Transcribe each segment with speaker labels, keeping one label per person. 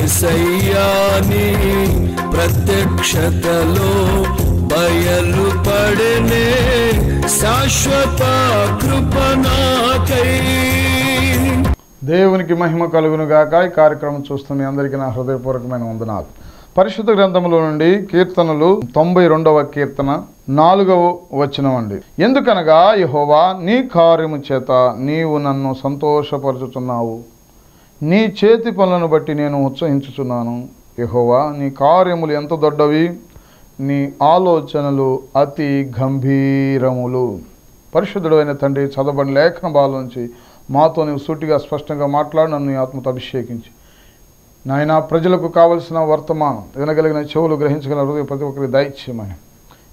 Speaker 1: యేసయ్యాని ప్రత్యక్షతలో బయలుపడనే శాశ్వత కృప నాకై.
Speaker 2: దేవునికి మహిమ కలుగును గాక. ఈ కార్యక్రమం చూస్తున్న అందరికీ నా హృదయపూర్వకమైన వందనాలు. పరిశుద్ధ గ్రంథంలో నుండి కీర్తనలు 92వ కీర్తన 4వ వచనం అండి. ఎందుకనగా యెహోవా నీ కార్యము చేత నీవు నన్ను సంతోషపరుచుచున్నావు, నీ చేతి పనులను బట్టి నేను ఉత్సహించుచున్నాను. యెహోవా నీ కార్యములు ఎంత దొడ్డవి, నీ ఆలోచనలు అతి గంభీరములు. పరిశుద్ధుడు అయిన తండ్రి, చదవబడిన లేఖన భాగం నుంచి మాతో నీవు సూటిగా స్పష్టంగా మాట్లాడి నన్ను నీ ఆత్మతో అభిషేకించి నాయన ప్రజలకు కావలసిన వర్తమానం వినగలిగిన చెవులు గ్రహించగలిగిన హృదయం ప్రతి ఒక్కరికి దయచేయమని,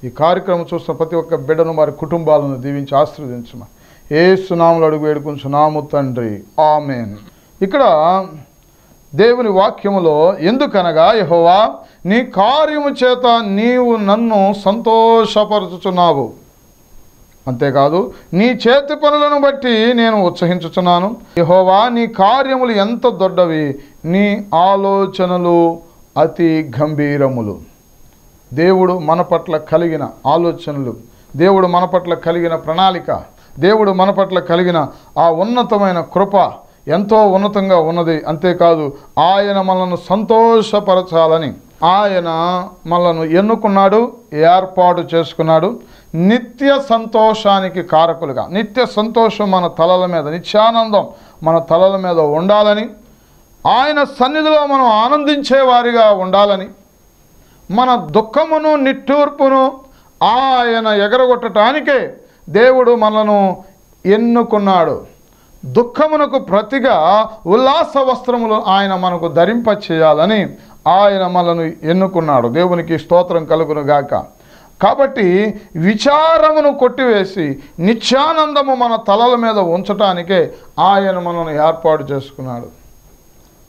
Speaker 2: ఈ కార్యక్రమం చూస్తున్న ప్రతి ఒక్క బిడ్డను వారి కుటుంబాలను దీవించి ఆశీర్వదించమని యేసు నామములో అడుగు వేడుకుంటున్నాము తండ్రి, ఆమేన్. ఇక్కడ దేవుని వాక్యములో ఎందుకనగా యెహోవా నీ కార్యము చేత నీవు నన్ను సంతోషపరుచుచున్నావు, అంతేకాదు నీ చేతి పనులను బట్టి నేను ఉత్సహించుచున్నాను. యెహోవా నీ కార్యములు ఎంత దొడ్డవి, నీ ఆలోచనలు అతి గంభీరములు. దేవుడు మన పట్ల కలిగిన ఆలోచనలు, దేవుడు మన పట్ల కలిగిన ప్రణాళిక, దేవుడు మన పట్ల కలిగిన ఆ ఉన్నతమైన కృప ఎంతో ఉన్నతంగా ఉన్నది. అంతేకాదు ఆయన మనల్ని సంతోషపరచాలని ఆయన మనల్ని ఎన్నుకున్నాడు, ఏర్పాటు చేసుకున్నాడు. నిత్య సంతోషానికి కారకులుగా, నిత్య సంతోషం మన తలల మీద, నిత్యానందం మన తలల మీద ఉండాలని, ఆయన సన్నిధిలో మనం ఆనందించే వారిగా ఉండాలని, మన దుఃఖమును నిట్టూర్పును ఆయన ఎగరగొట్టడానికే దేవుడు మనను ఎన్నుకున్నాడు. దుఃఖమునకు ప్రతిగా ఉల్లాస వస్త్రములు ఆయన మనకు ధరింప చేయాలని ఆయన మనను ఎన్నుకున్నాడు. దేవునికి స్తోత్రం కలుగును గాక. కాబట్టి విచారమును కొట్టివేసి నిత్యానందము మన తలల మీద ఉంచటానికే ఆయన మనను ఏర్పాటు చేసుకున్నాడు.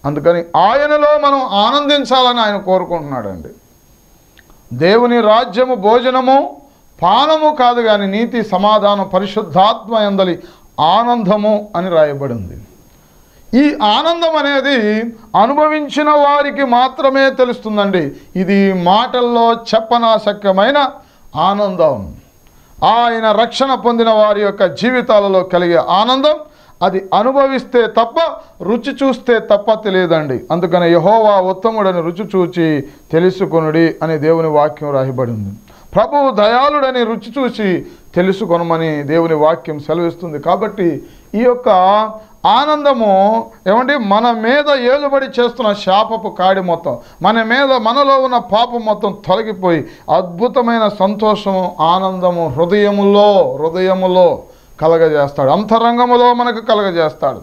Speaker 2: అందుకని ఆయనలో మనం ఆనందించాలని ఆయన కోరుకుంటున్నాడండి. దేవుని రాజ్యము భోజనము పానము కాదు కానీ నీతి సమాధానం పరిశుద్ధాత్మ యందలి ఆనందము అని రాయబడింది. ఈ ఆనందం అనేది అనుభవించిన వారికి మాత్రమే తెలుస్తుందండి. ఇది మాటల్లో చెప్పనాశక్యమైన ఆనందం. ఆయన రక్షణ పొందిన వారి యొక్క జీవితాలలో కలిగే ఆనందం అది అనుభవిస్తే తప్ప, రుచి చూస్తే తప్ప తెలియదండి. అందుకని యెహోవా ఉత్తముడని రుచి చూచి తెలుసుకొనుడి అని దేవుని వాక్యం రాయబడింది. ప్రభువు దయాళుడని రుచి చూసి తెలుసుకొనమని దేవుని వాక్యం సెలవిస్తుంది. కాబట్టి ఈ యొక్క ఆనందము ఏమండి మన మీద ఏలుబడి చేస్తున్న శాపపు కాడి మొత్తం, మనలో ఉన్న పాపం మొత్తం తొలగిపోయి అద్భుతమైన సంతోషము ఆనందము హృదయములో కలగజేస్తాడు, అంతరంగములో మనకు కలగజేస్తాడు.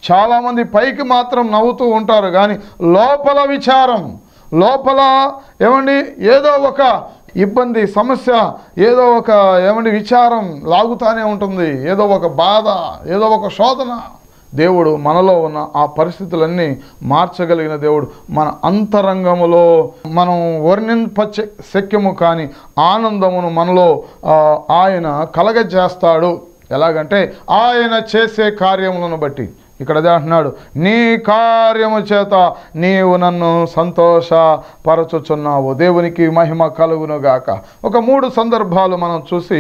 Speaker 2: చాలామంది పైకి మాత్రం నవ్వుతూ ఉంటారు కానీ లోపల విచారం, లోపల ఏమండి ఏదో ఒక ఇబ్బంది సమస్య, ఏదో ఒక ఏమండి విచారం లాగుతానే ఉంటుంది, ఏదో ఒక బాధ, ఏదో ఒక శోధన. దేవుడు మనలో ఉన్న ఆ పరిస్థితులన్నీ మార్చగలిగిన దేవుడు. మన అంతరంగములో మనం వర్ణింపచే శక్యము కాని ఆనందమును మనలో ఆయన కలగజేస్తాడు. ఎలాగంటే ఆయన చేసే కార్యములను బట్టి. ఇక్కడ అదే అంటున్నాడు, నీ కార్యము చేత నీవు నన్ను సంతోషపరచుచున్నావు. దేవునికి మహిమ కలుగును గాక. ఒక 3 సందర్భాలు మనం చూసి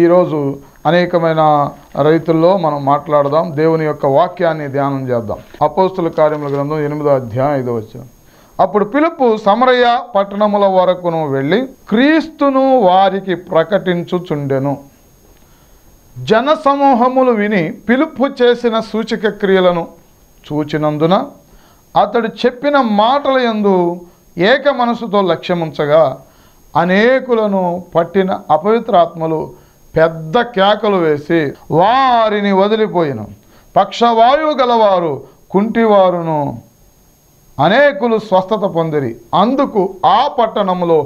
Speaker 2: ఈరోజు అనేకమైన రైతుల్లో మనం మాట్లాడదాం. దేవుని యొక్క వాక్యాన్ని ధ్యానం చేద్దాం. అపోస్తుల కార్యముల గ్రంథం 8వ అధ్యాయం 5వ వచనం. అప్పుడు ఫిలిప్పు సమరయ పట్టణముల వరకును వెళ్ళి క్రీస్తును వారికి ప్రకటించుచుండెను. జనసమూహములు విని ఫిలిప్పు చేసిన సూచక క్రియలను చూచినందున అతడు చెప్పిన మాటల యందు ఏక మనసుతో లక్ష్యముంచగా అనేకులను పట్టిన అపవిత్రాత్మలు పెద్ద కేకలు వేసి వారిని వదిలిపోయిన. పక్షవాయువు గలవారు, కుంటివారును అనేకులు స్వస్థత పొందిరి. అందుకు ఆ పట్టణంలో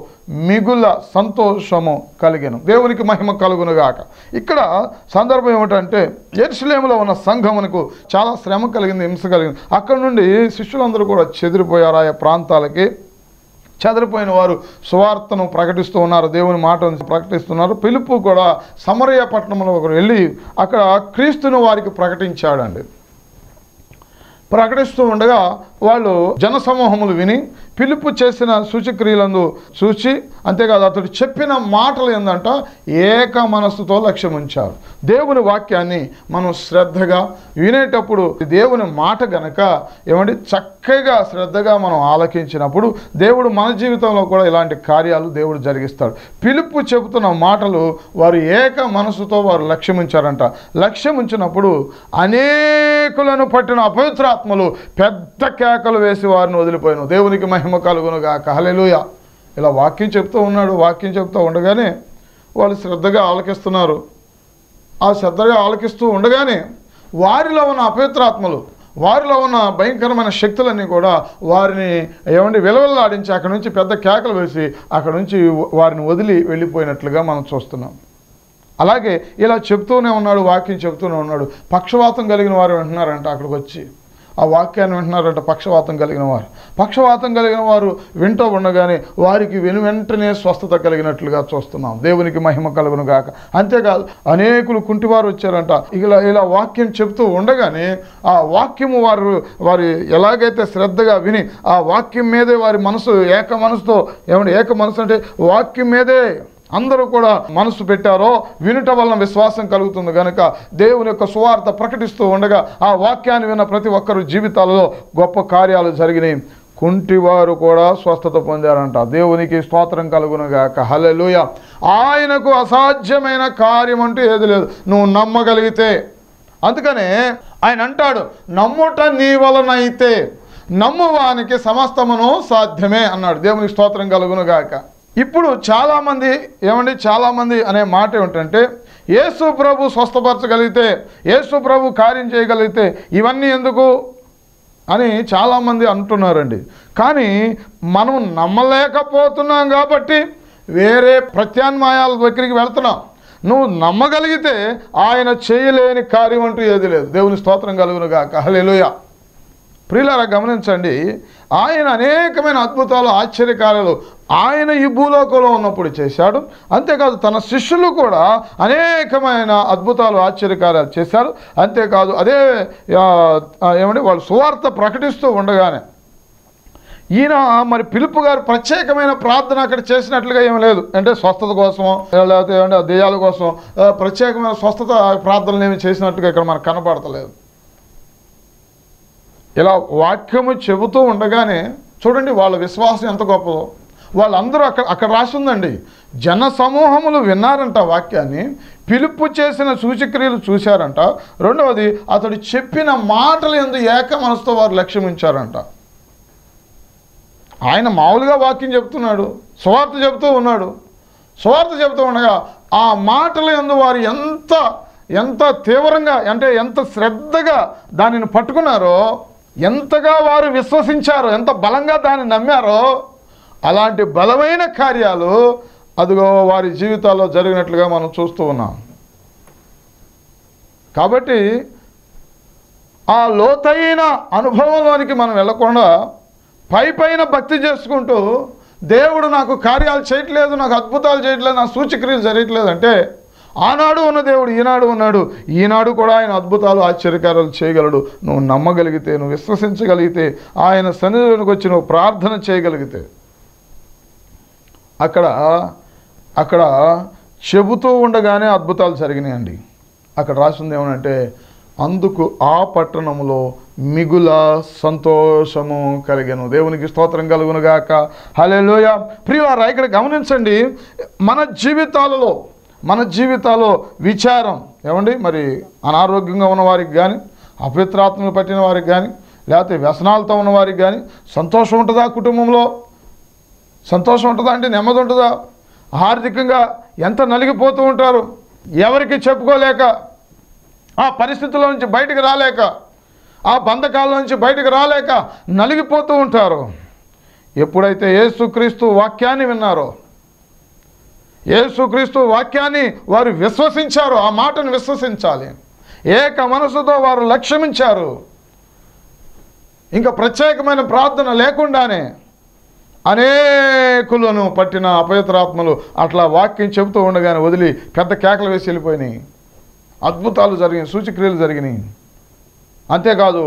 Speaker 2: మిగుల సంతోషము కలిగెను. దేవునికి మహిమ కలుగునుగాక. ఇక్కడ సందర్భం ఏమిటంటే యెరూషలేములో ఉన్న సంఘమునకు చాలా శ్రమ కలిగింది, హింస కలిగింది. అక్కడ నుండి శిష్యులందరూ కూడా చెదిరిపోయారు. ఆయా ప్రాంతాలకి చెదిరిపోయిన వారు సువార్తను ప్రకటిస్తూ ఉన్నారు, దేవుని మాటను ప్రకటిస్తున్నారు. ఫిలిప్పు కూడా సమరయ పట్టణంలో వెళ్ళి అక్కడ క్రీస్తును వారికి ప్రకటించాడండి. ప్రకటిస్తూ ఉండగా వాళ్ళు జనసమూహములు విని పిలుపు చేసిన సూచక్రియలందు చూచి, అంతేకాదు అతడు చెప్పిన మాటలు ఏందంట ఏక మనస్సుతో లక్ష్యం ఉంచారు. దేవుని వాక్యాన్ని మనం శ్రద్ధగా వినేటప్పుడు దేవుని మాట గనక చక్కగా శ్రద్ధగా మనం ఆలకించినప్పుడు దేవుడు మన జీవితంలో కూడా ఇలాంటి కార్యాలు దేవుడు జరిగిస్తాడు. పిలుపు చెబుతున్న మాటలు వారు ఏక మనసుతో వారు లక్ష్యం ఉంచారంట. లక్ష్యం ఉంచినప్పుడు అనేకులను పట్టిన అపవిత్రాత్మలు పెద్ద కేకలు వేసి వారిని వదిలిపోయాను. దేవునికి మహిమ కలుగును గాక. హల్లెలూయా. ఇలా వాక్యం చెప్తూ ఉన్నాడు. వాక్యం చెప్తూ ఉండగానే వాళ్ళు శ్రద్ధగా ఆలకిస్తున్నారు. ఆ శ్రద్ధగా ఆలకిస్తూ ఉండగానే వారిలో ఉన్న అపవిత్రాత్మలు, వారిలో ఉన్న భయంకరమైన శక్తులన్నీ కూడా వారిని విలవల్లాడించి అక్కడి నుంచి పెద్ద కేకలు వేసి అక్కడి నుంచి వారిని వదిలి వెళ్ళిపోయినట్లుగా మనం చూస్తున్నాం. అలాగే ఇలా చెప్తూనే ఉన్నాడు, వాక్యం చెప్తూనే ఉన్నాడు. పక్షవాతం కలిగిన వారు వింటున్నారంట. అక్కడికి వచ్చి ఆ వాక్యాన్ని వింటున్నారంట. పక్షవాతం కలిగిన వారు వింటూ ఉండగానే వారికి వెంటనే స్వస్థత కలిగినట్లుగా చూస్తున్నాం. దేవునికి మహిమ కలుగును గాక. అంతేకాదు అనేకులు కుంటివారు వచ్చారంట. ఇలా వాక్యం చెప్తూ ఉండగానే ఆ వాక్యము వారు ఎలాగైతే శ్రద్ధగా విని ఆ వాక్యం మీదే వారి మనసు ఏక మనసుతో ఏక మనసు అంటే వాక్యం మీదే అందరూ కూడా మనసు పెట్టారో వినుట వలన విశ్వాసం కలుగుతుంది కనుక దేవుని యొక్క సువార్త ప్రకటిస్తూ ఉండగా ఆ వాక్యాన్ని విన్న ప్రతి ఒక్కరు జీవితాలలో గొప్ప కార్యాలు జరిగినాయి. కుంటివారు కూడా స్వస్థత పొందారంట. దేవునికి స్తోత్రం కలుగునుగాక. హల్లెలూయా. ఆయనకు అసాధ్యమైన కార్యం అంటూ ఏది లేదు, నువ్వు నమ్మగలిగితే. అందుకనే ఆయన అంటాడు, నమ్ముట నీ వలనైతే నమ్మువానికి సమస్తమును సాధ్యమే అన్నాడు. దేవునికి స్తోత్రం కలుగునుగాక. ఇప్పుడు చాలామంది చాలామంది అనే మాట ఏమిటంటే, యేసు ప్రభు స్వస్థపరచగలిగితే, యేసు ప్రభు కార్యం చేయగలిగితే ఇవన్నీ ఎందుకు అని చాలామంది అంటున్నారండి. కానీ మనం నమ్మలేకపోతున్నాం కాబట్టి వేరే ప్రత్యామ్నాయాల దగ్గరికి వెళ్తున్నాం. నువ్వు నమ్మగలిగితే ఆయన చేయలేని కార్యం అంటూ ఏది లేదు. దేవుని స్తోత్రం కలుగునుగాక. హల్లెలూయా. ప్రియులారా గమనించండి, ఆయన అనేకమైన అద్భుతాలు ఆశ్చర్యకార్యాలు ఆయన ఈ భూలోకంలో ఉన్నప్పుడు చేశాడు. అంతేకాదు తన శిష్యులు కూడా అనేకమైన అద్భుతాలు ఆశ్చర్యకార్యాలు చేశారు. అంతేకాదు అదే వాళ్ళు సువార్త ప్రకటిస్తూ ఉండగానే ఈయన మరి పిలుపు గారు ప్రత్యేకమైన ప్రార్థన అక్కడ చేసినట్లుగా ఏమి లేదు. అంటే స్వస్థత కోసం లేకపోతే దెయ్యాల కోసం ప్రత్యేకమైన స్వస్థత ప్రార్థనలు ఏమి చేసినట్టుగా ఇక్కడ మనకు కనపడతలేదు. ఇలా వాక్యము చెబుతూ ఉండగానే చూడండి వాళ్ళ విశ్వాసం ఎంత గొప్పదో. వాళ్ళందరూ అక్కడ రాసిందండి, జన సమూహములు విన్నారంట వాక్యాన్ని, పిలుపు చేసిన సూచక్రియలు చూశారంట. రెండవది అతడు చెప్పిన మాటలు యందు ఏక మనసుతో వారు లక్ష్యం ఉంచారంట. ఆయన మామూలుగా వాక్యం చెప్తున్నాడు, సువార్త చెబుతూ ఉన్నాడు. సువార్త చెబుతూ ఉండగా ఆ మాటల యందు వారు ఎంత తీవ్రంగా అంటే ఎంత శ్రద్ధగా దానిని పట్టుకున్నారో, ఎంతగా వారు విశ్వసించారో, ఎంత బలంగా దాన్ని నమ్మారో, అలాంటి బలమైన కార్యాలు అదిగో వారి జీవితాల్లో జరిగినట్లుగా మనం చూస్తూ ఉన్నాం. కాబట్టి ఆ లోతైన అనుభవంలోనికి మనం వెళ్ళకుండా పైపైన భక్తి చేసుకుంటూ దేవుడు నాకు కార్యాలు చేయట్లేదు, నాకు అద్భుతాలు చేయట్లేదు, నా సూచక్రియలు జరగట్లేదు అంటే, ఆనాడు ఉన్న దేవుడు ఈనాడు ఉన్నాడు. ఈనాడు కూడా ఆయన అద్భుతాలు ఆశ్చర్యకార్యాలు చేయగలడు. నువ్వు నమ్మగలిగితే, నువ్వు విశ్వసించగలిగితే, ఆయన సన్నిధిలోకి వచ్చి నువ్వు ప్రార్థన చేయగలిగితే. అక్కడ చెబుతూ ఉండగానే అద్భుతాలు జరిగినాయండి. అక్కడ రాసింది ఏమనంటే, అందుకు ఆ పట్టణంలో మిగుల సంతోషము కలిగెను. దేవునికి స్తోత్రం కలుగునుగాక. హల్లెలూయా. ప్రియులారా ఇక్కడ గమనించండి, మన జీవితాల్లో విచారం మరి అనారోగ్యంగా ఉన్నవారికి కానీ, అపవిత్రాత్మలు పట్టిన వారికి కానీ, లేకపోతే వ్యసనాలతో ఉన్నవారికి కానీ సంతోషం ఉంటుందా? కుటుంబంలో సంతోషం ఉంటుందా? అంటే నెమ్మది ఉంటుందా? ఆర్థికంగా ఎంత నలిగిపోతూ ఉంటారు, ఎవరికి చెప్పుకోలేక, ఆ పరిస్థితుల నుంచి బయటకు రాలేక, ఆ బంధకాల నుంచి బయటకు రాలేక నలిగిపోతూ ఉంటారు. ఎప్పుడైతే యేసుక్రీస్తు వాక్యాన్ని విన్నారో, యేసుక్రీస్తు వాక్యాన్ని వారు విశ్వసించారు, ఆ మాటను విశ్వసించాలి, ఏక మనసుతో వారు లక్ష్యమించారు, ఇంకా ప్రత్యేకమైన ప్రార్థన లేకుండానే అనేకులను పట్టిన అపవిత్రాత్మలు అట్లా వాక్యం చెబుతూ ఉండగానే వదిలి పెద్ద కేకలు వేసి వెళ్ళిపోయినాయి. అద్భుతాలు జరిగినాయి, సూచక్రియలు జరిగినాయి. అంతేకాదు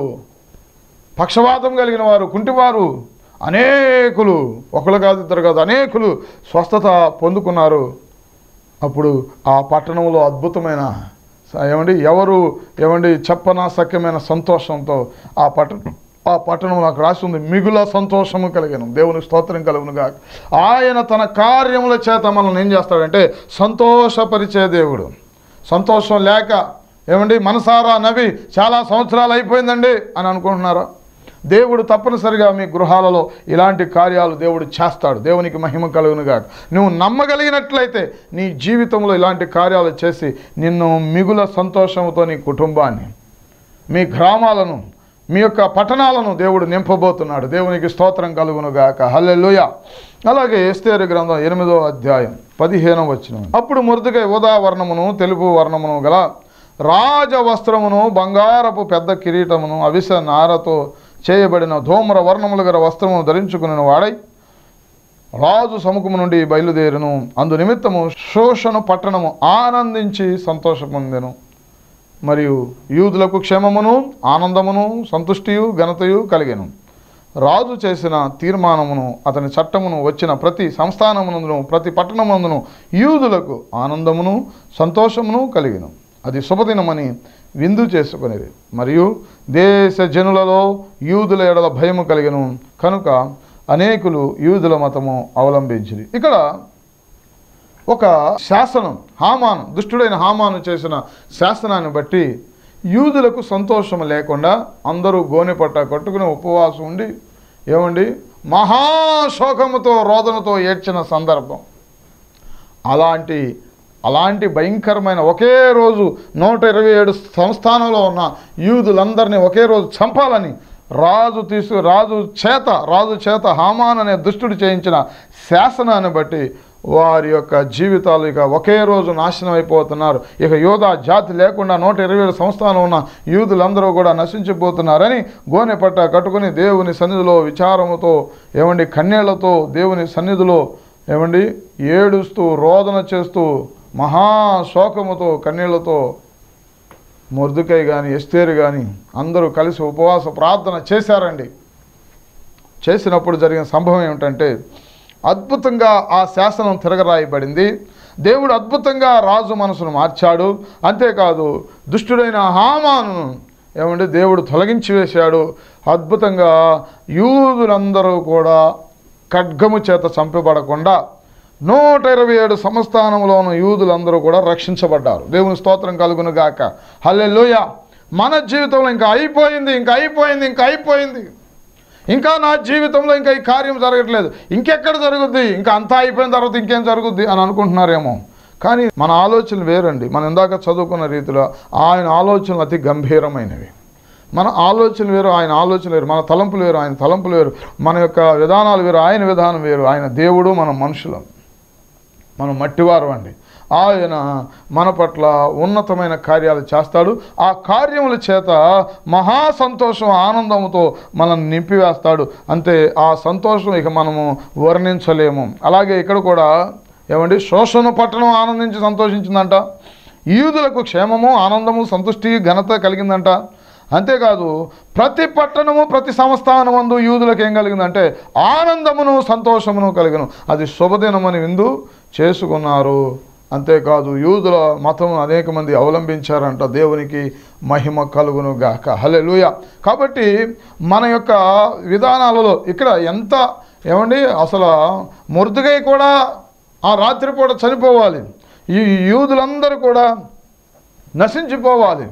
Speaker 2: పక్షవాతం కలిగిన వారు, కుంటివారు అనేకులు, ఒకరు కాదు ఇద్దరు కాదు అనేకులు స్వస్థత పొందుకున్నారు. అప్పుడు ఆ పట్టణంలో అద్భుతమైన ఎవరు చెప్పనాశక్యమైన సంతోషంతో ఆ పట్టణం నాకు రాసి ఉంది, మిగుల సంతోషము కలిగను. దేవునికి స్తోత్రం కలుగునుగా. ఆయన తన కార్యముల చేత మనల్ని ఏం చేస్తాడంటే సంతోషపరిచే దేవుడు. సంతోషం లేక మనసారా నవ్వి చాలా సంవత్సరాలు అయిపోయిందండి అని అనుకుంటున్నారా? దేవుడు తప్పనిసరిగా మీ గృహాలలో ఇలాంటి కార్యాలు దేవుడు చేస్తాడు. దేవునికి మహిమ కలుగునుగా. నువ్వు నమ్మగలిగినట్లయితే నీ జీవితంలో ఇలాంటి కార్యాలు చేసి నిన్ను మిగుల సంతోషంతో నీ కుటుంబాన్ని, మీ గ్రామాలను, మీ యొక్క పట్టణాలను దేవుడు నింపబోతున్నాడు. దేవునికి స్తోత్రం కలుగునుగాక. హల్లెలూయా. అలాగే ఎస్తేరు గ్రంథం 8వ అధ్యాయం 15వ వచనం. అప్పుడు మొర్దెకై ఊదా వర్ణమును తెలుపు వర్ణమును గల రాజవస్త్రమును బంగారపు పెద్ద కిరీటమును అవిస నారతో చేయబడిన ధూమ్ర వర్ణములు గల వస్త్రమును ధరించుకుని వాడై రాజు సముఖము నుండి బయలుదేరును. అందు నిమిత్తము శోషను పట్టణము ఆనందించి సంతోష పొందెను. మరియు యూదులకు క్షేమమును ఆనందమును సంతుష్టియు ఘనతయు కలిగెను. రాజు చేసిన తీర్మానమును అతని చట్టమును వచ్చిన ప్రతి సంస్థానమునందును ప్రతి పట్టణమునందును యూదులకు ఆనందమును సంతోషమును కలిగెను. అది శుభదినమని విందు చేసుకునేది. మరియు దేశ జనులలో యూదుల ఎడల భయము కలిగెను కనుక అనేకులు యూదుల మతము అవలంబించిరి. ఇక్కడ ఒక శాసనం, హామాను, దుష్టుడైన హామాను చేసిన శాసనాన్ని బట్టి యూదులకు సంతోషం లేకుండా అందరూ గోనెపట్ట కట్టుకుని ఉపవాసం ఉండి మహాశోకముతో రోదనతో ఏడ్చిన సందర్భం. అలాంటి భయంకరమైన ఒకే రోజు 127 సంస్థానంలో ఉన్న యూదులందరినీ ఒకే రోజు చంపాలని రాజు చేత హామాన్ అనే దుష్టుడు చేయించిన శాసనాన్ని బట్టి వారి యొక్క జీవితాలు ఇక ఒకే రోజు నాశనం అయిపోతున్నారు. ఇక యూదా జాతి లేకుండా 127 సంస్థానంలో ఉన్న యూదులందరూ కూడా నశించిపోతున్నారని గోనెపట్ట కట్టుకుని దేవుని సన్నిధిలో విచారముతో కన్నీళ్లతో దేవుని సన్నిధిలో ఏడుస్తూ రోదన చేస్తూ మహాశోకముతో కన్నీళ్లతో మొర్దెకై కానీ ఎస్తేరు కానీ అందరూ కలిసి ఉపవాస ప్రార్థన చేశారండి. చేసినప్పుడు జరిగిన సంభవం ఏమిటంటే అద్భుతంగా ఆ శాసనం తిరగరాయబడింది. దేవుడు అద్భుతంగా రాజు మనసును మార్చాడు. అంతేకాదు దుష్టుడైన హామాను దేవుడు తొలగించి వేశాడు. అద్భుతంగా యూదులందరూ కూడా ఖడ్గము చేత చంపబడకుండా 127 సంస్థానంలోని యూదులందరూ కూడా రక్షించబడ్డారు. దేవుని స్తోత్రం కలుగునుగాక. హల్లెలూయా. మన జీవితంలో ఇంకా అయిపోయింది, ఇంకా నా జీవితంలో ఇంకా ఈ కార్యం జరగట్లేదు, ఇంకెక్కడ జరుగుద్ది, ఇంకా అంతా అయిపోయిన తర్వాత ఇంకేం జరుగుద్ది అని అనుకుంటున్నారేమో. కానీ మన ఆలోచనలు వేరండి. మనం ఇందాక చదువుకున్న రీతిలో ఆయన ఆలోచనలు అతి గంభీరమైనవి. మన ఆలోచనలు వేరు, ఆయన ఆలోచనలు వేరు. మన తలంపులు వేరు, ఆయన తలంపులు వేరు. మన యొక్క విధానాలు వేరు, ఆయన విధానం వేరు. ఆయన దేవుడు, మనం మనుషులం, మనం మట్టివారు అండి. ఆయన మన పట్ల ఉన్నతమైన కార్యాలు చేస్తాడు. ఆ కార్యముల చేత మహా సంతోషం ఆనందంతో మనల్ని నింపివేస్తాడు. అంతే, ఆ సంతోషం ఇక మనము వర్ణించలేము. అలాగే ఇక్కడ కూడా శోషణ పట్టణం ఆనందించి సంతోషించిందంట. యూదులకు క్షేమము ఆనందము సంతుష్టి ఘనత కలిగిందంట. అంతేకాదు ప్రతి పట్టణము ప్రతి సంస్థానమందు యూదులకు ఏం కలిగిందంటే ఆనందమును సంతోషమును కలిగను. అది శుభదినమని విందు చేసుకున్నారు. అంతేకాదు యూదుల మతం అనేక మంది అవలంబించారంట. దేవునికి మహిమ కలుగును గాక. హల్లెలూయా. కాబట్టి మన యొక్క విధానాలలో ఇక్కడ ఎంత అసలు మొర్దెకై కూడా ఆ రాత్రిపూట చనిపోవాలి, ఈ యూదులందరూ కూడా నశించిపోవాలి.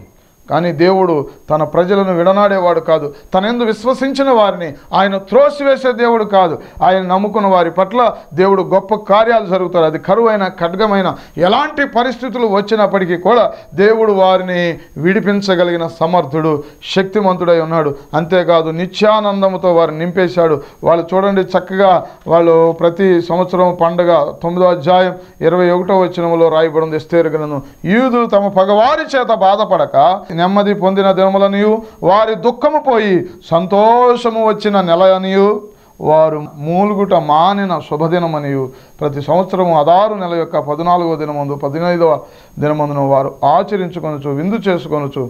Speaker 2: కానీ దేవుడు తన ప్రజలను విడనాడేవాడు కాదు. తనయందు విశ్వసించిన వారిని ఆయన త్రోసివేసే దేవుడు కాదు. ఆయన నమ్ముకున్న వారి పట్ల దేవుడు గొప్ప కార్యాలు జరుగుతారు. అది కరువైన ఖడ్గమైన ఎలాంటి పరిస్థితులు వచ్చినప్పటికీ కూడా దేవుడు వారిని విడిపించగలిగిన సమర్థుడు, శక్తిమంతుడై ఉన్నాడు. అంతేకాదు నిత్యానందముతో వారిని నింపేశాడు. వాళ్ళు చూడండి చక్కగా వాళ్ళు ప్రతి సంవత్సరం పండుగ 9వ అధ్యాయం 21వ వచనంలో రాయబడింది ఎస్తేరు గ్రంథం. యూదులు తమ పగవారి చేత బాధపడక నెమ్మది పొందిన దినములనియు వారి దుఃఖము పోయి సంతోషము వచ్చిన నెలనియు వారు మూలుగుట మానిన శుభదినమనియు ప్రతి సంవత్సరము అదారు నెల యొక్క 14వ దినమందు 15వ దినమందును వారు ఆచరించుకొనుచు విందు చేసుకొనుచు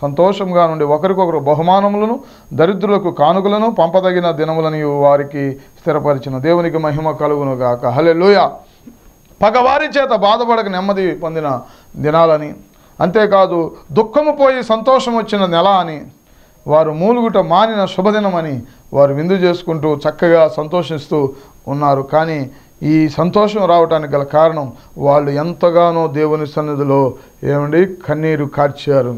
Speaker 2: సంతోషంగా నుండి ఒకరికొకరు బహుమానములను దరిద్రులకు కానుకలను పంపదగిన దినములని వారికి స్థిరపరిచిన దేవునికి మహిమ కలుగును గాక. హల్లెలూయా. పగవారి చేత బాధపడక నెమ్మది పొందిన దినాలని, అంతేకాదు దుఃఖము పోయి సంతోషం వచ్చిన నెల అని, వారు మూలుగుట మానిన శుభదినమని వారు విందు చేసుకుంటూ చక్కగా సంతోషిస్తూ ఉన్నారు. కానీ ఈ సంతోషం రావటానికి గల కారణం వాళ్ళు ఎంతగానో దేవుని సన్నిధిలో కన్నీరు కార్చారు.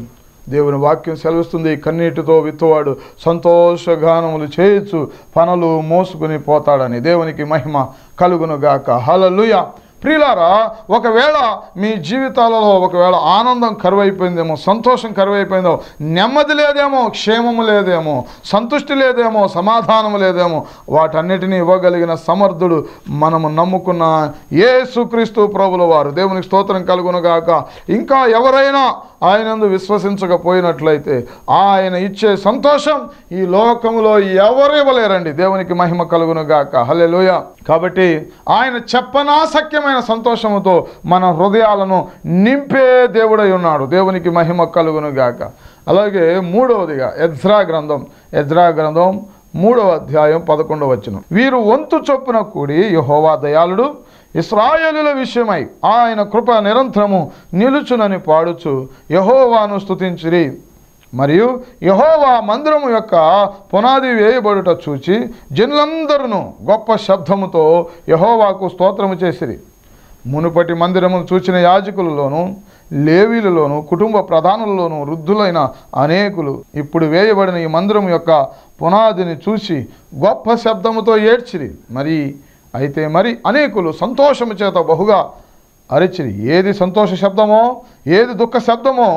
Speaker 2: దేవుని వాక్యం సెలవిస్తుంది, కన్నీటితో విత్తువాడు సంతోషగానములు చేయొచ్చు పనులు మోసుకుని పోతాడని. దేవునికి మహిమ కలుగును గాక. హల్లెలూయా. ప్రియులారా, ఒకవేళ మీ జీవితాలలో ఒకవేళ ఆనందం కరువైపోయిందేమో, సంతోషం కరువైపోయిందో, నెమ్మది లేదేమో, క్షేమము లేదేమో, సంతృష్టి లేదేమో, సమాధానము లేదేమో, వాటన్నిటినీ ఇవ్వగలిగిన సమర్థుడు మనము నమ్ముకున్న యేసుక్రీస్తు ప్రభుల వారు. దేవునికి స్తోత్రం కలుగునుగాక. ఇంకా ఎవరైనా ఆయనందు విశ్వసించకపోయినట్లయితే ఆయన ఇచ్చే సంతోషం ఈ లోకములో ఎవరు ఇవ్వలేరండి. దేవునికి మహిమ కలుగునుగాక. హల్లెలూయా. కాబట్టి ఆయన చెప్పనాశక్యమైన సంతోషముతో మన హృదయాలను నింపే దేవుడై ఉన్నాడు. దేవునికి మహిమ కలుగునుగాక. అలాగే మూడవదిగా ఎజ్రా గ్రంథం 3వ అధ్యాయం 11వ వచనం, వీరు వంతు చొప్పున కూడి యెహోవా దయాళుడు, ఇశ్రాయేలుల విషయమై ఆయన కృప నిరంతరము నిలుచునని పాడుచు యెహోవాను స్తుతించిరి. మరియు యెహోవా మందిరము యొక్క పునాది వేయబడుట చూచి జనులందరూ గొప్ప శబ్దముతో యెహోవాకు స్తోత్రము చేసిరి. మునుపటి మందిరమును చూచిన యాజకులలోను లేవీలలోను కుటుంబ ప్రధానులలోను వృద్ధులైన అనేకులు ఇప్పుడు వేయబడిన ఈ మందిరము యొక్క పునాదిని చూసి గొప్ప శబ్దముతో ఏడ్చిరి. మరి అనేకులు సంతోషము చేత బహుగా అరిచిరి. ఏది సంతోష శబ్దమో ఏది దుఃఖ శబ్దమో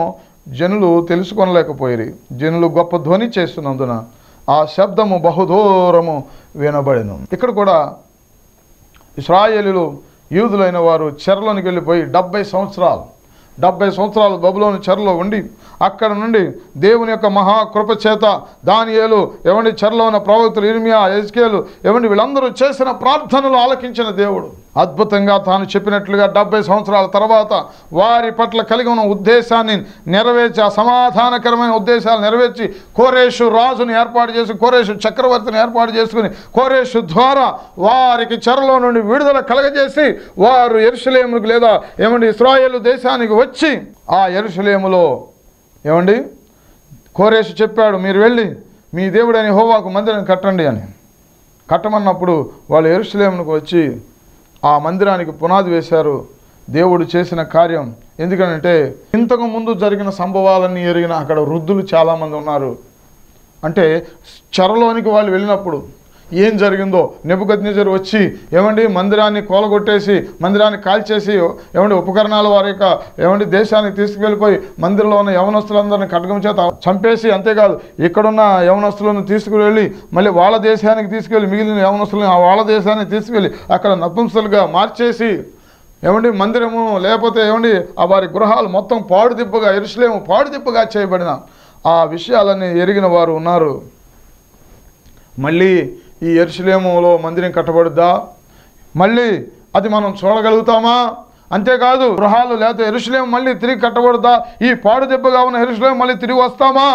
Speaker 2: జనులు తెలుసుకొనలేకపోయిరి. జనులు గొప్ప ధ్వని చేస్తున్నందున ఆ శబ్దము బహుదూరము వినబడెను. ఇక్కడ కూడా ఇశ్రాయేలీయులు యూదులైన వారు చెరలోనికి వెళ్ళిపోయి 70 సంవత్సరాలు బబులోను చెరలో ఉండి అక్కడ నుండి దేవుని యొక్క మహాకృప చేత దానియేలు చెరలో ఉన్న ప్రవక్తలు ఇర్మియా, ఎజ్కేలు వీళ్ళందరూ చేసిన ప్రార్థనలు ఆలకించిన దేవుడు అద్భుతంగా తాను చెప్పినట్లుగా 70 సంవత్సరాల తర్వాత వారి పట్ల కలిగి ఉన్న ఉద్దేశాన్ని నెరవేర్చి, ఆ సమాధానకరమైన ఉద్దేశాలు నెరవేర్చి కోరేషు రాజుని ఏర్పాటు చేసి, కోరేషు చక్రవర్తిని ఏర్పాటు చేసుకుని, కోరేషు ద్వారా వారికి చెరలో నుండి విడుదల కలగజేసి వారు యెరూషలేముకు లేదా ఇశ్రాయేలు దేశానికి వచ్చి ఆ యెరూషలేములో కోరేషు చెప్పాడు, మీరు వెళ్ళి మీ దేవుడైన యెహోవాకు మందిరం కట్టండి అని. కట్టమన్నప్పుడు వాళ్ళు యెరూషలేముకు వచ్చి ఆ మందిరానికి పునాది వేశారు. దేవుడు చేసిన కార్యం, ఎందుకంటే ఇంతకు ముందు జరిగిన సంభవాలన్నీ ఎరిగిన అక్కడ వృద్ధులు చాలామంది ఉన్నారు. అంటే చెరలోనికి వాళ్ళు వెళ్ళినప్పుడు ఏం జరిగిందో నెబుకద్నెజరు వచ్చి మందిరాన్ని కూలగొట్టేసి మందిరాన్ని కాల్చేసి ఉపకరణాలు వారి యొక్క దేశానికి తీసుకువెళ్ళిపోయి మందిరంలో ఉన్న యవనస్తులందరినీ ఖడ్గం చేత చంపేసి, అంతేకాదు ఇక్కడున్న యవనస్తులను తీసుకువెళ్ళి మళ్ళీ వాళ్ళ దేశానికి తీసుకువెళ్ళి మిగిలిన యవనస్తులను వాళ్ళ దేశానికి తీసుకువెళ్ళి అక్కడ నపుంసలుగా మార్చేసి మందిరము లేకపోతే వారి గృహాలు మొత్తం పాడుదిబ్బగా, యెరూషలేము పాడుదిబ్బగా చేయబడిన ఆ విషయాలన్నీ ఎరిగిన వారు ఉన్నారు. మళ్ళీ ఈ యెరూషలేములో మందిరం కట్టబడుద్దా? మళ్ళీ అది మనం చూడగలుగుతామా? అంతేకాదు గృహాలు లేకపోతే యెరూషలేము మళ్ళీ తిరిగి కట్టబడుద్దా? ఈ పాడుదెబ్బగా ఉన్న యెరూషలేము మళ్ళీ తిరిగి వస్తామా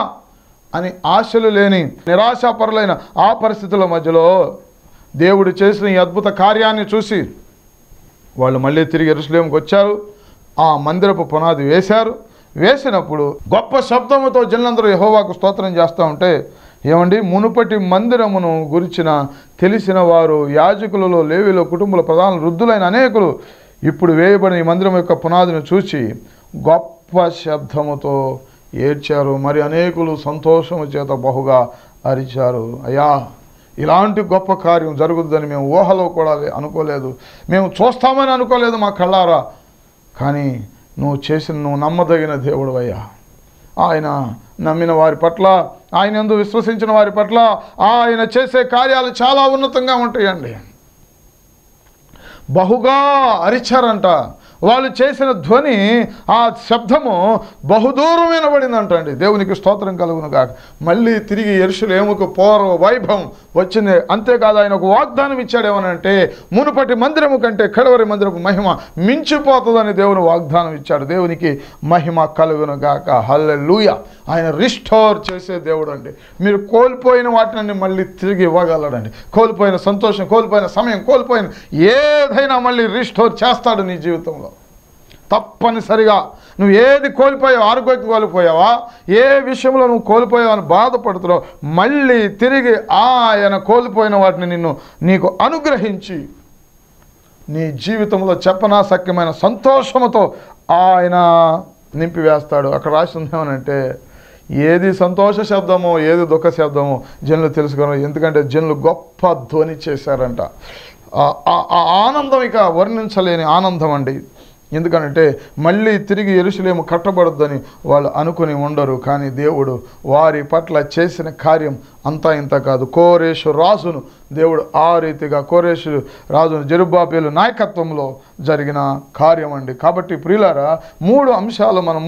Speaker 2: అని ఆశలు లేని నిరాశాపరులైన ఆ పరిస్థితుల మధ్యలో దేవుడు చేసిన ఈ అద్భుత కార్యాన్ని చూసి వాళ్ళు మళ్ళీ తిరిగి యెరూషలేముకు వచ్చారు. ఆ మందిరపు పునాది వేసినప్పుడు గొప్ప శబ్దముతో జనులందరూ యెహోవాకు స్తోత్రం చేస్తూ ఉంటే మునుపటి మందిరమును గురించిన తెలిసిన వారు యాజకులలో లేవీలో కుటుంబల ప్రధాన వృద్ధులైన అనేకులు ఇప్పుడు వేయబడిన ఈ మందిరం యొక్క పునాదిని చూసి గొప్ప శబ్దముతో ఏడ్చారు. మరి అనేకులు సంతోషము చేత బహుగా అరిచారు. అయ్యా, ఇలాంటి గొప్ప కార్యం జరుగుతుందని మేము ఊహలో కూడా అనుకోలేదు, మేము చూస్తామని అనుకోలేదు మా కళ్ళారా. కానీ నువ్వు నమ్మదగిన దేవుడు అయ్యా. ఆయన నమ్మిన వారి పట్ల, ఆయన యందు విశ్వసించిన వారి పట్ల ఆయన చేసే కార్యాలు చాలా ఉన్నతంగా ఉంటాయండి. బహుగా అరిచారంట. వాళ్ళు చేసిన ధ్వని, ఆ శబ్దము బహుదూరం వినబడిందంటండి. దేవునికి స్తోత్రం కలుగును గాక. మళ్ళీ తిరిగి యెరూషలేముకు పూర్వ వైభవం వచ్చింది. అంతేకాదు, ఆయన ఒక వాగ్దానం ఇచ్చాడేమనంటే, మునుపటి మందిరము కంటే కడవరి మందిరపు మహిమ మించిపోతుందని దేవుని వాగ్దానం ఇచ్చాడు. దేవునికి మహిమ కలుగును గాక. హల్లెలూయా. ఆయన రిస్టోర్ చేసే దేవుడు అండి. మీరు కోల్పోయిన వాటిని మళ్ళీ తిరిగి ఇవ్వగలడండి. కోల్పోయిన సంతోషం, కోల్పోయిన సమయం, కోల్పోయిన ఏదైనా మళ్ళీ రిస్టోర్ చేస్తాడు నీ జీవితంలో. తప్పనిసరిగా నువ్వు ఏది కోల్పోయావు, ఆరోగ్యం కోల్పోయావా, ఏ విషయంలో నువ్వు కోల్పోయావు అని బాధపడుతున్నావు, మళ్ళీ తిరిగి ఆయన కోల్పోయిన వాటిని నీకు అనుగ్రహించి నీ జీవితంలో చెప్పనాశక్యమైన సంతోషముతో ఆయన నింపివేస్తాడు. అక్కడ రాసి ఉందేమనంటే, ఏది సంతోష శబ్దమో ఏది దుఃఖ శబ్దమో జనులు తెలుసుకోవాలి. ఎందుకంటే జనులు గొప్ప ధ్వని చేశారంట. ఆ ఆనందం ఇక వర్ణించలేని ఆనందం అండి. ఎందుకంటే మళ్ళీ తిరిగి యెరూషలేము కట్టబడద్దని వాళ్ళు అనుకుని ఉండరు. కానీ దేవుడు వారి పట్ల చేసిన కార్యం అంతా ఇంత కాదు. కోరేషు రాజును దేవుడు ఆ రీతిగా, కోరేషు రాజును జెరుబ్బాబెలు నాయకత్వంలో జరిగిన కార్యం అండి. కాబట్టి ప్రియులారా, 3 అంశాలు మనం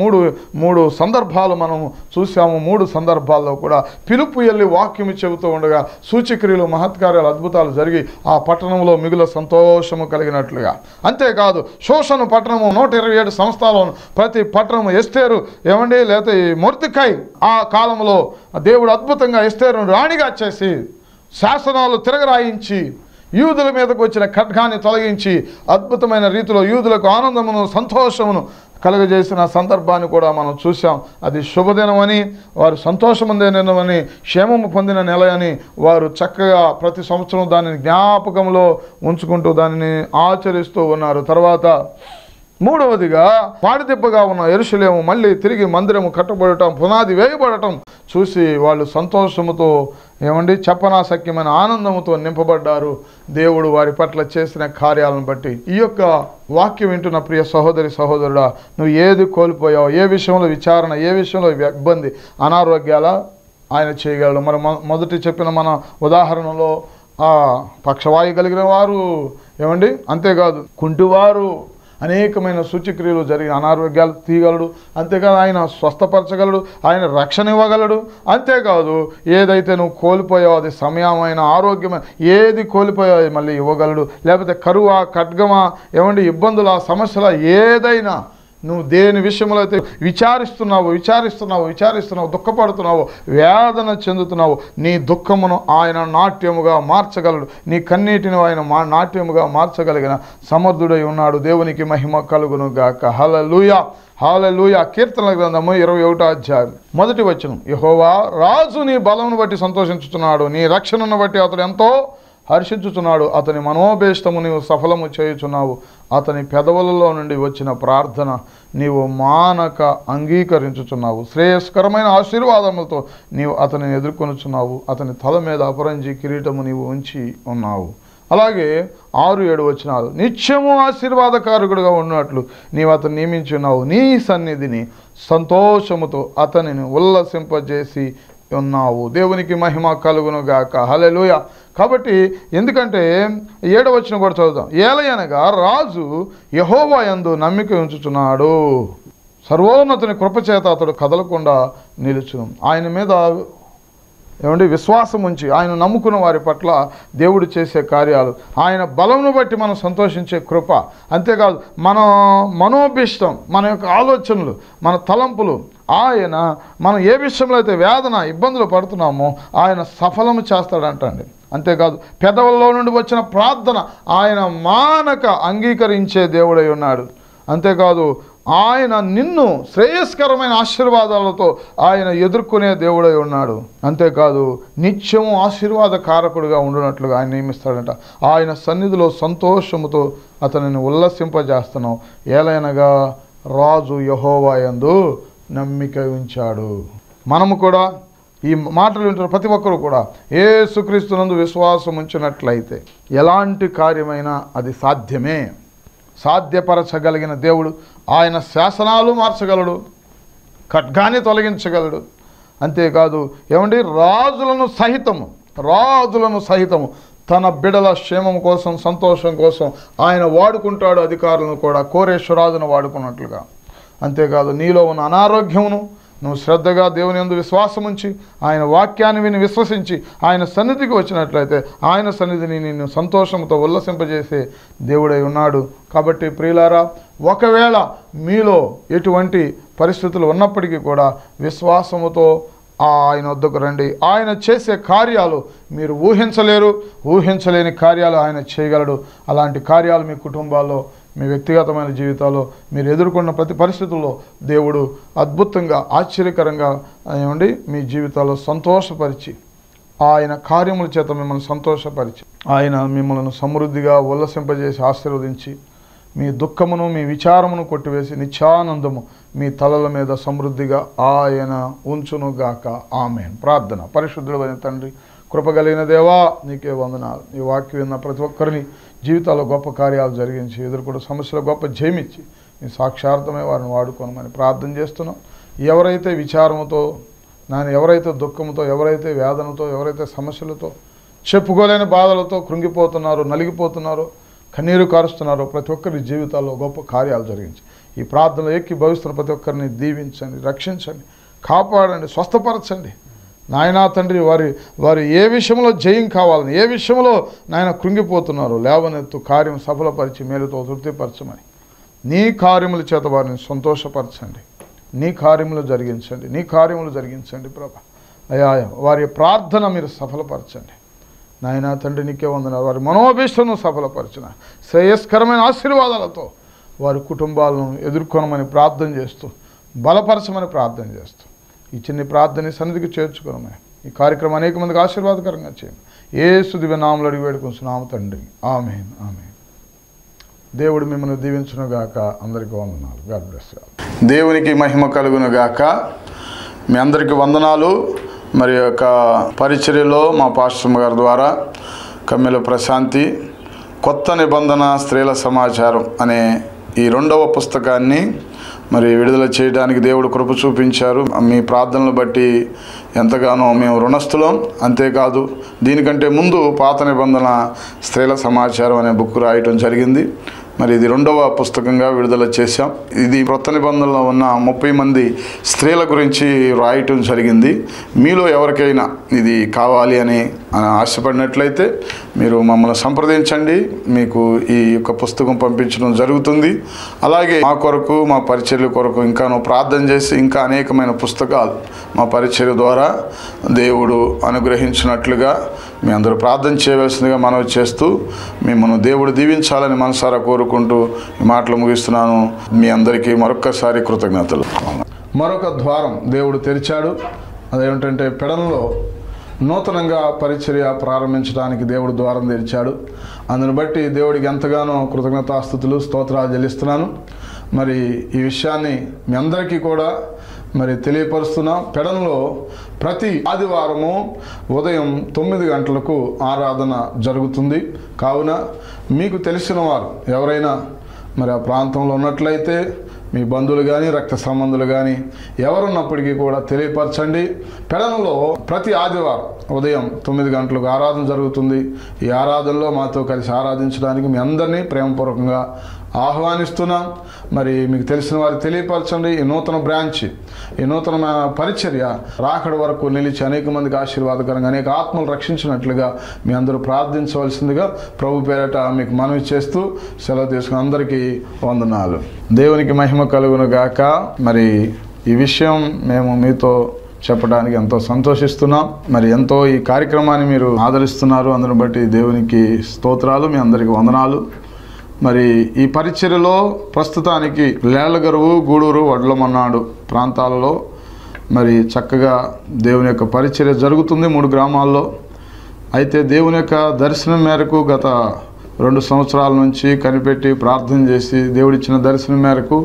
Speaker 2: మూడు సందర్భాలు మనం చూసాము. 3 సందర్భాల్లో కూడా పిలుపు వెళ్ళి వాక్యము చెబుతూ ఉండగా సూచక్రియలు, మహత్కార్యాలు, అద్భుతాలు జరిగి ఆ పట్టణంలో మిగుల సంతోషము కలిగినట్లుగా. అంతేకాదు, శోషణ పట్టణము 127 సంవత్సరాలను ప్రతి పట్టణము ఎస్తేరు ఏమండి, లేకపోతే మొర్దెకై ఆ కాలంలో దేవుడు అద్భుతంగా ఎస్తేరును రాణిగా చేసి శాసనాలు తిరగరాయించి యూదుల మీదకు వచ్చిన ఖడ్గాన్ని తొలగించి అద్భుతమైన రీతిలో యూదులకు ఆనందమును, సంతోషమును కలుగజేసిన సందర్భాన్ని కూడా మనం చూసాం. అది శుభదినమని, వారు సంతోషముందేనని, క్షేమము పొందిన నెల అని వారు చక్కగా ప్రతి సంవత్సరం దానిని జ్ఞాపకంలో ఉంచుకుంటూ దానిని ఆచరిస్తూ ఉన్నారు. తర్వాత 3వదిగా పాడిదెబ్బగా ఉన్న యెరూషలేము మళ్ళీ తిరిగి మందిరము కట్టబడటం, పునాది వేయబడటం చూసి వాళ్ళు సంతోషముతో ఏమండి చెప్పనాశక్యమైన ఆనందముతో నింపబడ్డారు. దేవుడు వారి పట్ల చేసిన కార్యాలను బట్టి. ఈ యొక్క వాక్యం వింటున్న ప్రియ సహోదరి సహోదరుడా, నువ్వు ఏది కోల్పోయావు, ఏ విషయంలో విచారణ, ఏ విషయంలో ఇబ్బంది, అనారోగ్యాల ఆయన చేయగలడు. మరి మొదటి చెప్పిన మన ఉదాహరణలో పక్షవాయు కలిగిన వారు ఏమండి, అంతేకాదు కుంటివారు, అనేకమైన సూచక్రియలు జరిగిన అనారోగ్యాలు తీయగలడు. అంతేకాదు ఆయన స్వస్థపరచగలడు, ఆయన రక్షణ ఇవ్వగలడు. అంతేకాదు ఏదైతే నువ్వు కోల్పోయావో అది సమయమైన, ఆరోగ్యమైన, ఏది కోల్పోయావో మళ్ళీ ఇవ్వగలడు. లేకపోతే కరువా, ఖడ్గమా, ఏమండి ఇబ్బందుల, సమస్యల ఏదైనా నువ్వు దేని విషయంలో అయితే విచారిస్తున్నావు, దుఃఖపడుతున్నావు, వేదన చెందుతున్నావు, నీ దుఃఖమును ఆయన నాట్యముగా మార్చగలడు. నీ కన్నీటిని ఆయన నాట్యముగా మార్చగలిగిన సమర్థుడై ఉన్నాడు. దేవునికి మహిమ కలుగును గాక. హల్లెలూయా, హల్లెలూయా. కీర్తనల గ్రంథము 21వ అధ్యాయం 1వ వచనం, యెహోవా రాజు నీ బలమును బట్టి సంతోషించుచున్నాడు, నీ రక్షణను బట్టి అతడు ఎంతో హర్షించుచున్నాడు. అతని మనోభీష్టము నీవు సఫలము చేయుచున్నావు. అతని పెదవులలో నుండి వచ్చిన ప్రార్థన నీవు మానక అంగీకరించుచున్నావు. శ్రేయస్కరమైన ఆశీర్వాదములతో నీవు అతనిని ఎదుర్కొనుచున్నావు. అతని తల మీద అపరంజి కిరీటము నీవు ఉంచి ఉన్నావు. అలాగే 6-7 వచనాలు, నిత్యము ఆశీర్వాదకారకుడుగా ఉన్నట్లు నీవు అతను నియమించి ఉన్నావు. నీ సన్నిధిని సంతోషముతో అతనిని ఉల్లసింపజేసి ఉన్నావు. దేవునికి మహిమ కలుగును గాక. హల్లెలూయా. కాబట్టి ఎందుకంటే 7వ వచనం కూడా చదువుదాం. ఏలయనగా రాజు యెహోవా యందు నమ్మిక ఉంచుచున్నాడు, సర్వోన్నతుని కృపచేత అతడు కదలకుండా నిలుచును. ఆయన మీద ఏమండి విశ్వాసం ఉంచి ఆయన నమ్ముకున్న వారి పట్ల దేవుడు చేసే కార్యాలు, ఆయన బలమును బట్టి మనం సంతోషించే కృప, అంతేకాదు మన మనోభీష్టం, మన యొక్క ఆలోచనలు, మన తలంపులు, ఆయన మనం ఏ విషయంలో అయితే వేదన, ఇబ్బందులు పడుతున్నామో ఆయన సఫలము చేస్తాడంటండి. అంతేకాదు పెదవుల్లో నుండి వచ్చిన ప్రార్థన ఆయన మానక అంగీకరించే దేవుడై ఉన్నాడు. అంతేకాదు ఆయన నిన్ను శ్రేయస్కరమైన ఆశీర్వాదాలతో ఆయన ఎదుర్కొనే దేవుడై ఉన్నాడు. అంతేకాదు నిత్యము ఆశీర్వాదకారకుడుగా ఉండునట్లుగా ఆయన నియమిస్తాడంట. ఆయన సన్నిధిలో సంతోషముతో అతనిని ఉల్లసింపజేస్తున్నావు. ఏలైనగా రాజు యెహోవా యందు నమ్మిక ఉంచాడు. మనము కూడా ఈ మాటలు వింటున్న ప్రతి ఒక్కరూ కూడా యేసుక్రీస్తునందు విశ్వాసం ఉంచినట్లయితే ఎలాంటి కార్యమైనా అది సాధ్యమే. సాధ్యపరచగలిగిన దేవుడు. ఆయన శాసనాలు మార్చగలడు, ఖడ్గాన్ని తొలగించగలడు. అంతేకాదు ఏమండి రాజులను సహితము తన బిడల క్షేమం కోసం, సంతోషం కోసం ఆయన వాడుకుంటాడు అధికారులను కూడా, కోరేశ్వరాజును వాడుకున్నట్లుగా. అంతేకాదు నీలో ఉన్న అనారోగ్యమును నువ్వు శ్రద్ధగా దేవుని యందు విశ్వాసం ఉంచి ఆయన వాక్యాన్ని విని విశ్వసించి ఆయన సన్నిధికి వచ్చినట్లయితే ఆయన సన్నిధిని నిన్ను సంతోషంతో ఉల్లసింపజేసే దేవుడై ఉన్నాడు. కాబట్టి ప్రియులారా, ఒకవేళ మీలో ఎటువంటి పరిస్థితులు ఉన్నప్పటికీ కూడా విశ్వాసముతో ఆయన వద్దకు రండి. ఆయన చేసే కార్యాలు మీరు ఊహించలేరు, ఊహించలేని కార్యాలు ఆయన చేయగలడు. అలాంటి కార్యాలు మీ కుటుంబాల్లో, మీ వ్యక్తిగతమైన జీవితాల్లో మీరు ఎదుర్కొన్న ప్రతి పరిస్థితుల్లో దేవుడు అద్భుతంగా, ఆశ్చర్యకరంగా ఏమండి మీ జీవితాల్లో సంతోషపరిచి ఆయన కార్యముల చేత మిమ్మల్ని సంతోషపరిచి ఆయన మిమ్మల్ని సమృద్ధిగా ఉల్లసింపజేసి ఆశీర్వదించి మీ దుఃఖమును, మీ విచారమును కొట్టివేసి నిత్యానందము మీ తలల మీద సమృద్ధిగా ఆయన ఉంచునుగాక. ఆమేన్. ప్రార్థన. పరిశుద్ధుడైన తండ్రి, కృపగలిగిన దేవా, నీకే వందనాలు. ఈ వాక్యం విన్న ప్రతి ఒక్కరిని జీవితాల్లో గొప్ప కార్యాలు జరిగించి, ఎదుర్కొన్న సమస్యలు గొప్ప జయమిచ్చి మీ సాక్షార్థమే వారిని వాడుకోనమని ప్రార్థన చేస్తున్నాం. ఎవరైతే విచారముతో, ఎవరైతే దుఃఖంతో, ఎవరైతే వేదనతో, ఎవరైతే సమస్యలతో, చెప్పుకోలేని బాధలతో కృంగిపోతున్నారో, నలిగిపోతున్నారో, కన్నీరు కారుస్తున్నారో ప్రతి ఒక్కరి జీవితాల్లో గొప్ప కార్యాలు జరిగించి ఈ ప్రార్థనలో ఏకీభవిస్తున్న ప్రతి ఒక్కరిని దీవించండి, రక్షించండి, కాపాడండి, స్వస్థపరచండి. నాయనా తండ్రి, వారి ఏ విషయంలో జయం కావాలని, ఏ విషయంలో నాయన కృంగిపోతున్నారో లేవనెత్తు కార్యం సఫలపరిచి మేలుతో తృప్తిపరచమని నీ కార్యముల చేత వారిని సంతోషపరచండి. నీ కార్యములు జరిగించండి, నీ కార్యములు జరిగించండి ప్రభా. అయ్యా, వారి ప్రార్థన మీరు సఫలపరచండి. నాయనా తండ్రి, నీకే వందనాలు. వారి మనోభీష్టను సఫలపరచిన శ్రేయస్కరమైన ఆశీర్వాదాలతో వారి కుటుంబాలను ఎదుర్కొనమని ప్రార్థన చేస్తూ, బలపరచమని ప్రార్థన చేస్తూ ఈ చిన్ని ప్రార్థన సన్నిధికి చేర్చుకోనమని ఈ కార్యక్రమం అనేక మందికి ఆశీర్వాదకరంగా చేయండి. యేసు దివ్య నామములో అడిగి వేడుకొంచున్నాము తండ్రి. ఆమేన్, ఆమేన్. దేవుడు మిమ్మల్ని దీవించునుగాక. అందరికీ వందనాలు. God bless you. దేవునికి మహిమ కలుగునుగాక. మీ అందరికీ వందనాలు. మరి యొక్క పరిచర్యలో మా పాస్టర్ గారి ద్వారా కమ్మెల ప్రశాంతి కొత్త నిబంధన స్త్రీల సమాచారం అనే ఈ 2వ పుస్తకాన్ని మరి విడుదల చేయడానికి దేవుడు కృప చూపించారు. మీ ప్రార్థనలు బట్టి ఎంతగానో మేము రుణస్థులం. అంతేకాదు, దీనికంటే ముందు పాత నిబంధన స్త్రీల సమాచారం అనే బుక్ రాయటం జరిగింది. మరి ఇది 2వ పుస్తకంగా విడుదల చేశాం. ఇది కొత్త నిబంధనలో ఉన్న 30 మంది స్త్రీల గురించి రాయటం జరిగింది. మీలో ఎవరికైనా ఇది కావాలి అని ఆశపడినట్లయితే మీరు మమ్మల్ని సంప్రదించండి. మీకు ఈ యొక్క పుస్తకం పంపించడం జరుగుతుంది. అలాగే మా కొరకు, మా పరిచర్య కొరకు ఇంకాను ప్రార్థన చేసి ఇంకా అనేకమైన పుస్తకాలు మా పరిచర్య ద్వారా దేవుడు అనుగ్రహించినట్లుగా మీ అందరూ ప్రార్థన చేయవలసిందిగా మనవి చేస్తూ మిమ్మల్ని దేవుడు దీవించాలని మనసారా కోరుకుంటూ ఈ మాటలు ముగిస్తున్నాను. మీ అందరికీ మరొక్కసారి కృతజ్ఞతలు. మరొక ద్వారం దేవుడు తెరిచాడు. అదేమిటంటే పెడన్లో నూతనంగా పరిచర్య ప్రారంభించడానికి దేవుడు ద్వారం తెరిచాడు. అందుని బట్టి దేవుడికి ఎంతగానో కృతజ్ఞతాస్తుతులు, స్తోత్రాలు చెల్లిస్తున్నాను. మరి ఈ విషయాన్ని మీ అందరికీ కూడా మరి తెలియపరుస్తున్నాం. పెడన్లో ప్రతి ఆదివారము ఉదయం 9 గంటలకు ఆరాధన జరుగుతుంది. కావున మీకు తెలిసిన వారు ఎవరైనా మరి ఆ ప్రాంతంలో ఉన్నట్లయితే మీ బంధువులు కానీ, రక్త సంబంధులు కానీ ఎవరున్నప్పటికీ కూడా తెలియపరచండి. పెడన్లో ప్రతి ఆదివారం ఉదయం 9 గంటలకు ఆరాధన జరుగుతుంది. ఈ ఆరాధనలో మాతో కలిసి ఆరాధించడానికి మీ అందరినీ ప్రేమపూర్వకంగా ఆహ్వానిస్తున్నాం. మరి మీకు తెలిసిన వారికి తెలియపరచండి. ఈ నూతన బ్రాంచ్, ఈ నూతన పరిచర్య రాకడ వరకు నిలిచి అనేక మందికి ఆశీర్వాదకరంగా, అనేక ఆత్మలు రక్షించినట్లుగా మీ అందరూ ప్రార్థించవలసిందిగా ప్రభు పేరట మీకు మనవి చేస్తూ సెలవు తీసుకుని అందరికీ వందనాలు. దేవునికి మహిమ కలుగును గాక. మరి ఈ విషయం మేము మీతో చెప్పడానికి ఎంతో సంతోషిస్తున్నాం. మరి ఎంతో ఈ కార్యక్రమాన్ని మీరు ఆదరిస్తున్నారు. అందుని బట్టి దేవునికి స్తోత్రాలు. మీ అందరికీ వందనాలు. మరి ఈ పరిచర్యలో ప్రస్తుతానికి లేళ్లగరువు, గూడూరు, వడ్లమన్నాడు ప్రాంతాలలో మరి చక్కగా దేవుని యొక్క పరిచర్య జరుగుతుంది 3 గ్రామాల్లో. అయితే దేవుని యొక్క దర్శనం మేరకు గత 2 సంవత్సరాల నుంచి కనిపెట్టి ప్రార్థన చేసి దేవుడిచ్చిన దర్శనం మేరకు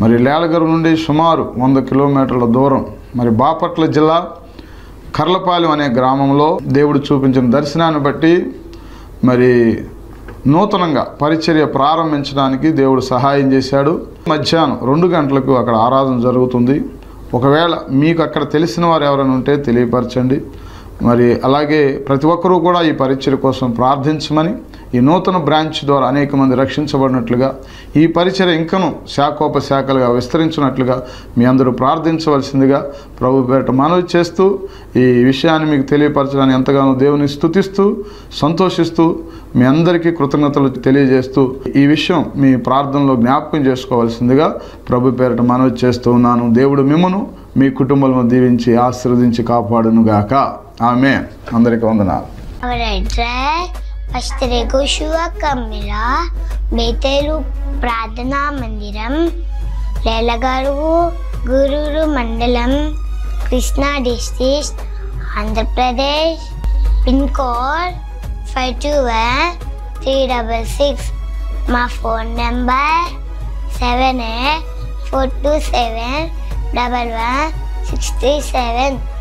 Speaker 2: మరి లేళ్లగరువు నుండి సుమారు 100 కిలోమీటర్ల దూరం మరి బాపట్ల జిల్లా కర్లపాలెం అనే గ్రామంలో దేవుడు చూపించిన దర్శనాన్ని బట్టి మరి నూతనంగా పరిచర్య ప్రారంభించడానికి దేవుడు సహాయం చేశాడు. మధ్యాహ్నం 2 గంటలకు అక్కడ ఆరాధన జరుగుతుంది. ఒకవేళ మీకు అక్కడ తెలిసిన వారు ఎవరైనా ఉంటే తెలియపరచండి. మరి అలాగే ప్రతి ఒక్కరూ కూడా ఈ పరిచర్య కోసం ప్రార్థించమని, ఈ నూతన బ్రాంచ్ ద్వారా అనేక మంది రక్షించబడినట్లుగా, ఈ పరిచర్య ఇంకను శాఖోపశాఖలుగా విస్తరించినట్లుగా మీ అందరూ ప్రార్థించవలసిందిగా ప్రభు పేరిట మనవి చేస్తూ, ఈ విషయాన్ని మీకు తెలియపరచడానికి ఎంతగానో దేవుని స్తుతిస్తూ సంతోషిస్తూ మీ అందరికీ కృతజ్ఞతలు తెలియజేస్తూ ఈ విషయం మీ ప్రార్థనలో జ్ఞాపకం చేసుకోవాల్సిందిగా ప్రభు పేరిట మనవి చేస్తూ ఉన్నాను. దేవుడు మిమ్మును మీ కుటుంబాలను దీవించి ఆశీర్వదించి కాపాడునుగాక. ఆమేన్. అందరికీ వందనాలు.
Speaker 3: Our address: Pastor Yehoshua Kamila, Bethelu Pradhana Mandiram, Lelagaru, Gururu Mandalam, Krishna District, Andhra Pradesh. Pin code 521366. My phone number 7842711637.